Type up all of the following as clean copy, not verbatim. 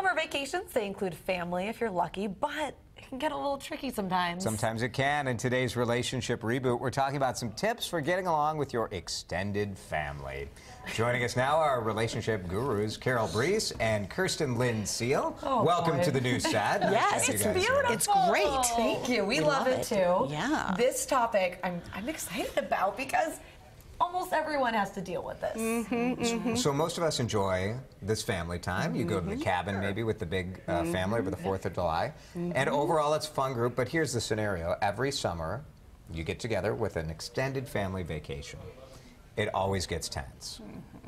Summer vacations, they include family if you're lucky, but it can get a little tricky sometimes. Sometimes it can. In today's Relationship Reboot, we're talking about some tips for getting along with your extended family. Joining us now are relationship gurus Carol Bruess and Kirsten Lynn Seal. Oh, welcome boy. to the new set. Yes, it's beautiful. It's great. Thank you. We love it too. Yeah. This topic I'm excited about because almost everyone has to deal with this. So most of us enjoy this family time. You go to the cabin maybe with the big family over the 4th of July. And overall it's a fun group, but here's the scenario. Every summer you get together with an extended family vacation. It always gets tense.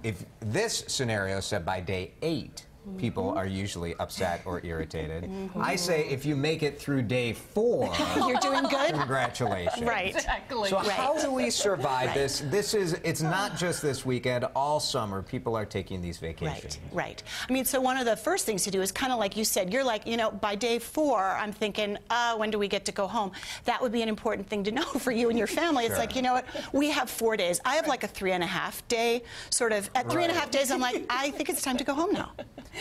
If this scenario said by day 8, people are usually upset or irritated. I say if you make it through day 4, You're doing good. congratulations. Right. Exactly. So how do we survive this? It's not just this weekend. All summer, people are taking these vacations. Right. I mean, so one of the first things to do is kind of like you said, you're like, you know, by day 4, I'm thinking, when do we get to go home? That would be an important thing to know for you and your family. It's like, you know what, we have 4 days. I have like a 3.5 day sort of, at 3.5 days, I'm like, I think it's time to go home now.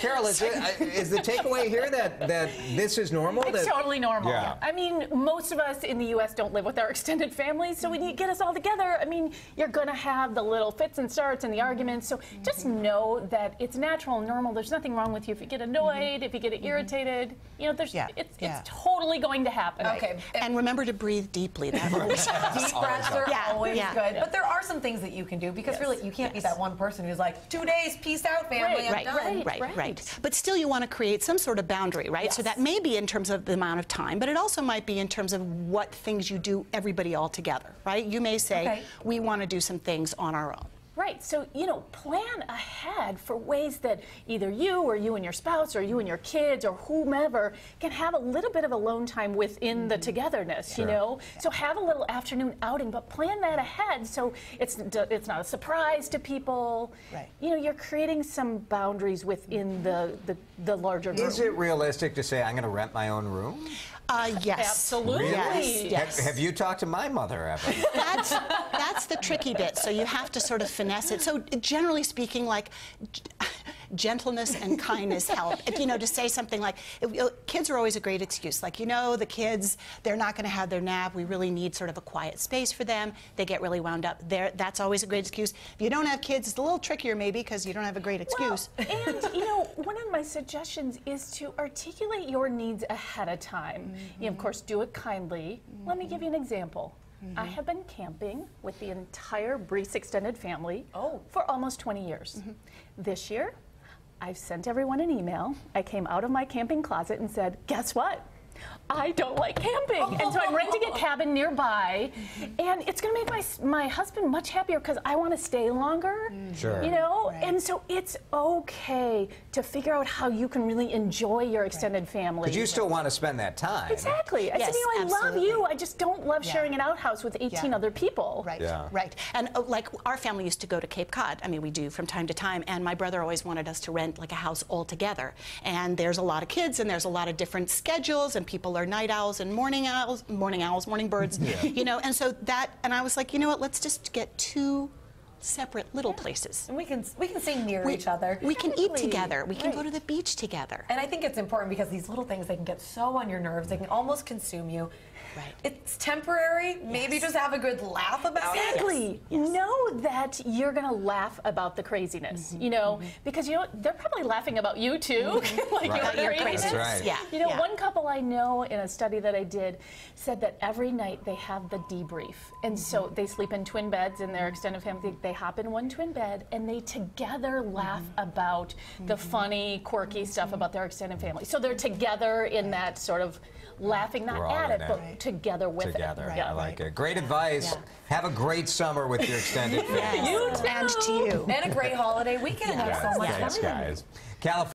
Carol, is the takeaway here that this is normal? It's totally normal. Yeah. I mean, most of us in the U.S. don't live with our extended families, so when you get us all together, I mean, you're going to have the little fits and starts and the arguments, so just know that it's natural and normal. There's nothing wrong with you if you get annoyed, if you get irritated. You know, it's totally going to happen. Okay. And remember to breathe deeply. That always helps. Deep breaths are always good. Yeah. But there are some things that you can do because really you can't be that one person who's like, 2 days, peace out, family, I'm done. Right. But still you want to create some sort of boundary, right? So that may be in terms of the amount of time, but it also might be in terms of what things you do everybody all together, right? You may say, we want to do some things on our own. Right, so, you know, plan ahead for ways that either you or you and your spouse or you and your kids or whomever can have a little bit of alone time within the togetherness, you know? So have a little afternoon outing, but plan that ahead so it's not a surprise to people. Right. You know, you're creating some boundaries within the larger group. Is it realistic to say I'm going to rent my own room? Yes. Absolutely. Really? Yes. Have you talked to my mother ever? That's the tricky bit. So you have to sort of finesse it. So generally speaking, like gentleness and kindness help. You know, to say something like, kids are always a great excuse. Like, you know, the kids, they're not going to have their nap. We really need sort of a quiet space for them. They get really wound up. That's always a great excuse. If you don't have kids, it's a little trickier maybe because you don't have a great excuse. Well, and, you know, one of my suggestions is to articulate your needs ahead of time. You know, of course, do it kindly. Let me give you an example. I have been camping with the entire Bruess extended family for almost 20 years. This year, I've sent everyone an email. I came out of my camping closet and said, guess what? I don't like camping, and so I'm renting a cabin nearby, and it's going to make my husband much happier because I want to stay longer, you know, and so it's okay to figure out how you can really enjoy your extended family. But you still want to spend that time. Exactly. I said, you know, I love you, I just don't love sharing an outhouse with 18 other people. Right. And like our family used to go to Cape Cod. I mean, we do from time to time, and my brother always wanted us to rent like a house all together. And there's a lot of kids, and there's a lot of different schedules, and people are night owls and morning birds, you know, and so and I was like, you know what, let's just get 2 separate little places. And we can stay near each other. We can eat together. We can go to the beach together. And I think it's important because these little things, they can get so on your nerves, they can almost consume you. Right. It's temporary. Maybe just have a good laugh about it. Exactly. Know that you're going to laugh about the craziness, you know, because, you know, they're probably laughing about you, too. Like your craziness. That's right. You know, one couple I know in a study that I did said that every night they have the debrief. And so they sleep in twin beds in their extended family. They hop in one twin bed, and they together laugh about the funny, quirky stuff about their extended family. So they're together in that sort of laughing, not at it, but together with it. I like it. Great advice. Have a great summer with your extended family. You too. And to you. And a great holiday weekend. Have so much fun. Thanks, guys. California.